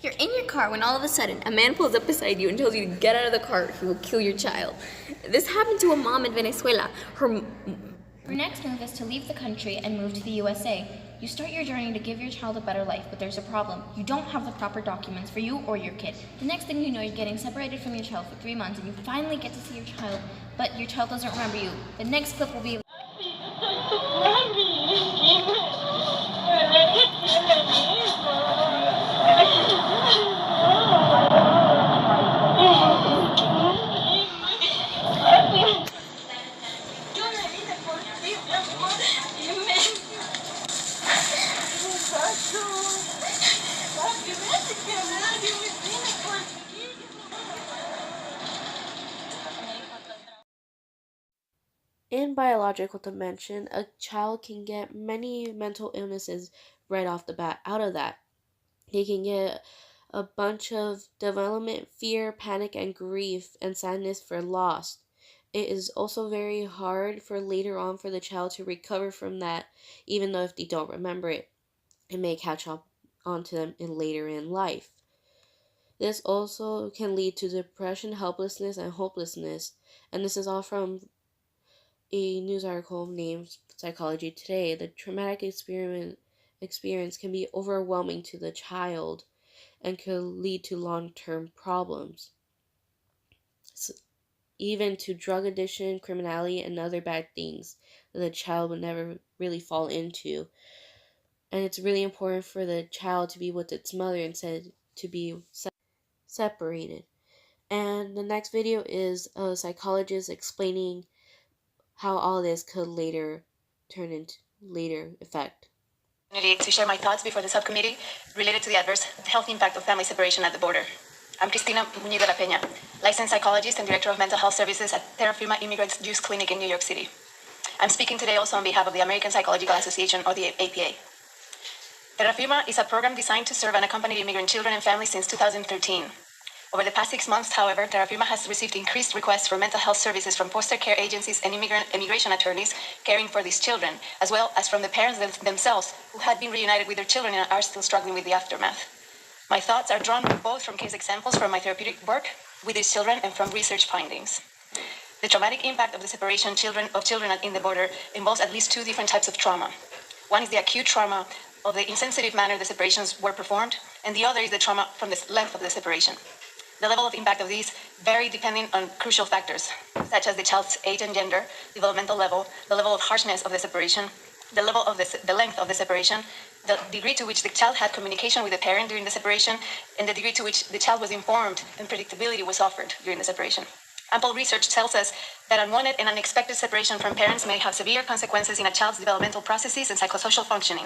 You're in your car when all of a sudden a man pulls up beside you and tells you to get out of the car, he will kill your child. This happened to a mom in Venezuela. Her next move is to leave the country and move to the USA. You start your journey to give your child a better life, but there's a problem. You don't have the proper documents for you or your kid. The next thing you know, you're getting separated from your child for 3 months and you finally get to see your child, but your child doesn't remember you. The next clip will be In biological dimension, a child can get many mental illnesses right off the bat out of that. They can get a bunch of development, fear, panic, and grief and sadness for loss. It is also very hard for later on for the child to recover from that, even though if they don't remember it, it may catch up onto them later in life. This also can lead to depression, helplessness, and hopelessness. And this is all from a news article named Psychology Today. The traumatic experience can be overwhelming to the child and could lead to long-term problems, even to drug addiction, criminality, and other bad things that the child would never really fall into. And it's really important for the child to be with its mother instead to be separated. And the next video is a psychologist explaining how all this could later turn into later effect. To share my thoughts before the subcommittee related to the adverse health impact of family separation at the border. I'm Cristina Muñiz de la Peña, licensed psychologist and director of mental health services at Terra Firma Immigrants Youth Clinic in New York City. I'm speaking today also on behalf of the American Psychological Association, or the APA. Terra Firma is a program designed to serve unaccompanied immigrant children and families since 2013. Over the past 6 months, however, Terra Firma has received increased requests for mental health services from foster care agencies and immigration attorneys caring for these children, as well as from the parents themselves who had been reunited with their children and are still struggling with the aftermath. My thoughts are drawn both from case examples from my therapeutic work with these children and from research findings. The traumatic impact of the separation of children in the border involves at least 2 different types of trauma. One is the acute trauma of the insensitive manner the separations were performed, and the other is the trauma from the length of the separation. The level of impact of these vary depending on crucial factors, such as the child's age and gender, developmental level, the level of harshness of the separation, the level of the length of the separation, the degree to which the child had communication with the parent during the separation, and the degree to which the child was informed and predictability was offered during the separation. Ample research tells us that unwanted and unexpected separation from parents may have severe consequences in a child's developmental processes and psychosocial functioning.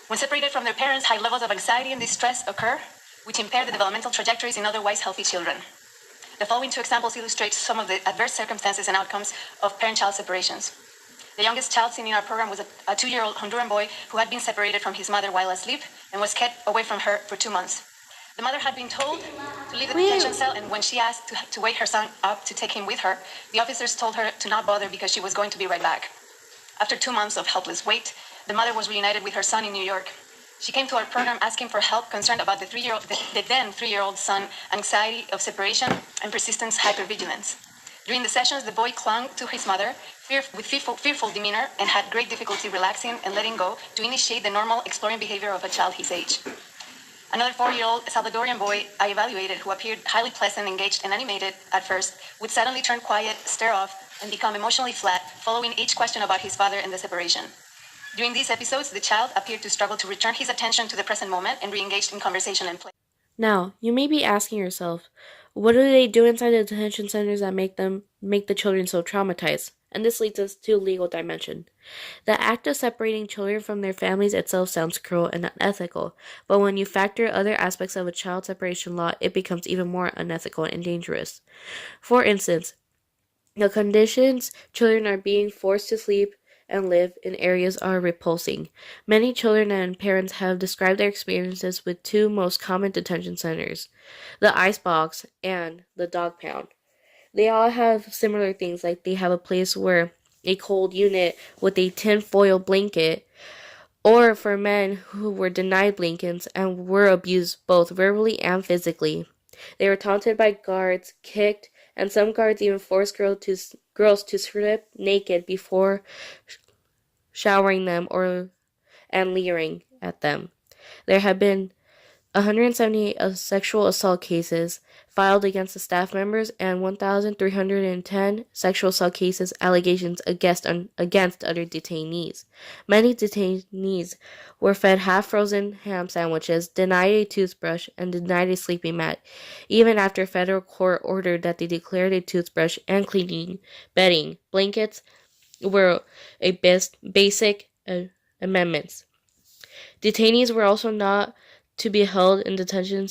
When separated from their parents, high levels of anxiety and distress occur, which impair the developmental trajectories in otherwise healthy children. The following 2 examples illustrate some of the adverse circumstances and outcomes of parent-child separations. The youngest child seen in our program was a 2-year-old Honduran boy who had been separated from his mother while asleep and was kept away from her for 2 months. The mother had been told to leave the detention cell, and when she asked to wake her son up to take him with her, the officers told her to not bother because she was going to be right back. After 2 months of helpless wait, the mother was reunited with her son in New York. She came to our program asking for help, concerned about the then 3-year-old son, anxiety of separation, and persistent hypervigilance. During the sessions, the boy clung to his mother with fearful demeanor and had great difficulty relaxing and letting go to initiate the normal exploring behavior of a child his age. Another 4-year-old Salvadorian boy I evaluated, who appeared highly pleasant, engaged, and animated at first, would suddenly turn quiet, stare off, and become emotionally flat following each question about his father and the separation. During these episodes, the child appeared to struggle to return his attention to the present moment and re-engaged in conversation and play. Now, you may be asking yourself, what do they do inside the detention centers that make the children so traumatized? And this leads us to legal dimension. The act of separating children from their families itself sounds cruel and unethical, but when you factor other aspects of a child separation law, it becomes even more unethical and dangerous. For instance, the conditions children are being forced to sleep and live in areas are repulsing. Many children and parents have described their experiences with 2 most common detention centers, the icebox and the dog pound. They all have similar things, like they have a place where a cold unit with a tin foil blanket or for men who were denied blankets and were abused both verbally and physically. They were taunted by guards, kicked, and some guards even forced girls to strip naked before showering them and leering at them. There have been 178 sexual assault cases filed against the staff members and 1,310 sexual assault cases allegations against other detainees. Many detainees were fed half-frozen ham sandwiches, denied a toothbrush, and denied a sleeping mat, even after federal court ordered that they declared a toothbrush and cleaning bedding. Blankets were a basic amendments. Detainees were also not to be held in detention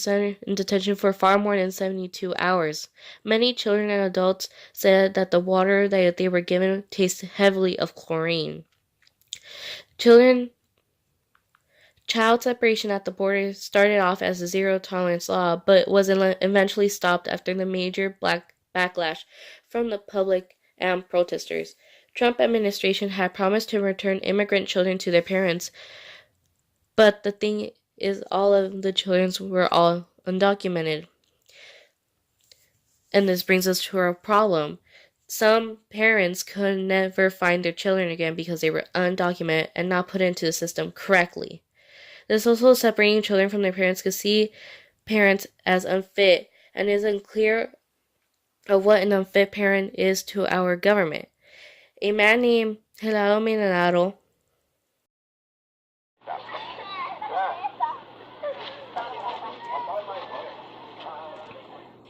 for far more than 72 hours. Many children and adults said that the water that they were given tasted heavily of chlorine. Child separation at the border started off as a zero-tolerance law, but was eventually stopped after the major backlash from the public and protesters. Trump administration had promised to return immigrant children to their parents, but the thing is all of the children were all undocumented. And this brings us to our problem. Some parents could never find their children again because they were undocumented and not put into the system correctly. This also separating children from their parents could see parents as unfit and is unclear of what an unfit parent is to our government. A man named Helado Minanaro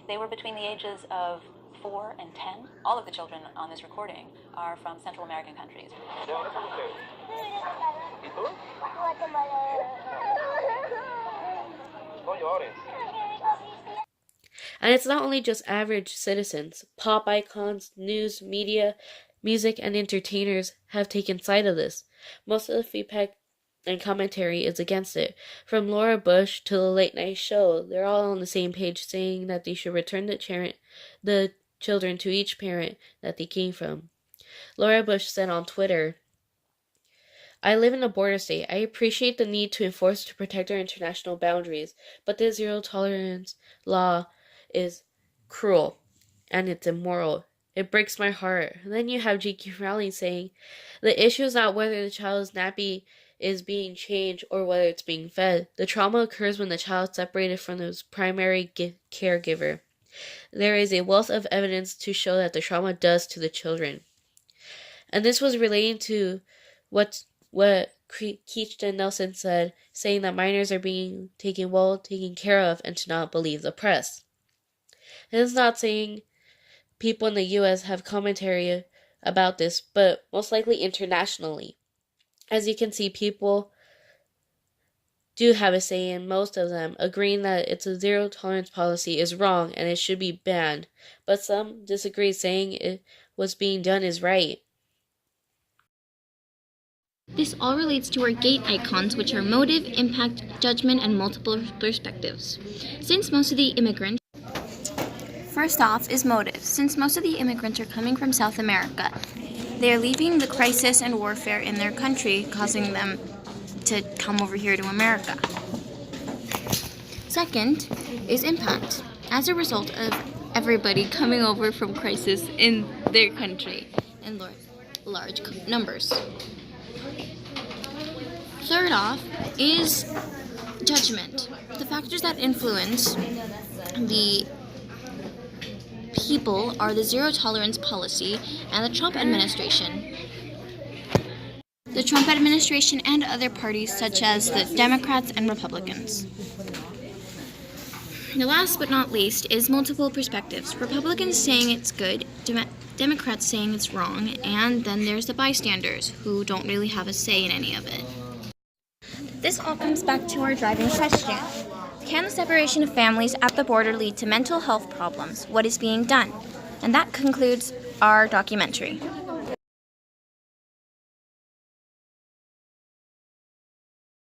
They were between the ages of 4 and 10. All of the children on this recording are from Central American countries. And it's not only just average citizens. Pop icons, news, media, music, and entertainers have taken side of this. Most of the feedback and commentary is against it. From Laura Bush to the Late Night Show, they're all on the same page saying that they should return the children to each parent that they came from. Laura Bush said on Twitter, "I live in a border state. I appreciate the need to enforce to protect our international boundaries, but this zero-tolerance law is cruel and it's immoral. It breaks my heart." And then you have J.K. Rowling saying, "The issue is not whether the child's nappy is being changed or whether it's being fed. The trauma occurs when the child is separated from his primary caregiver. There is a wealth of evidence to show that the trauma does to the children." And this was relating to what Keachton Nelson said, saying that minors are being taken care of and to not believe the press. And it's not saying people in the U.S. have commentary about this, but most likely internationally. As you can see, people do have a say, and most of them agreeing that it's a zero-tolerance policy is wrong and it should be banned. But some disagree, saying what's being done is right. This all relates to our gate icons, which are motive, impact, judgment, and multiple perspectives. First off is motive. Since most of the immigrants are coming from South America, they are leaving the crisis and warfare in their country, causing them to come over here to America. Second is impact. As a result of everybody coming over from crisis in their country in large numbers. Third off is judgment. The factors that influence the people are the zero-tolerance policy and the Trump administration. The Trump administration and other parties such as the Democrats and Republicans. The last but not least is multiple perspectives. Republicans saying it's good, Democrats saying it's wrong, and then there's the bystanders who don't really have a say in any of it. This all comes back to our driving question. Can the separation of families at the border lead to mental health problems? What is being done? And that concludes our documentary.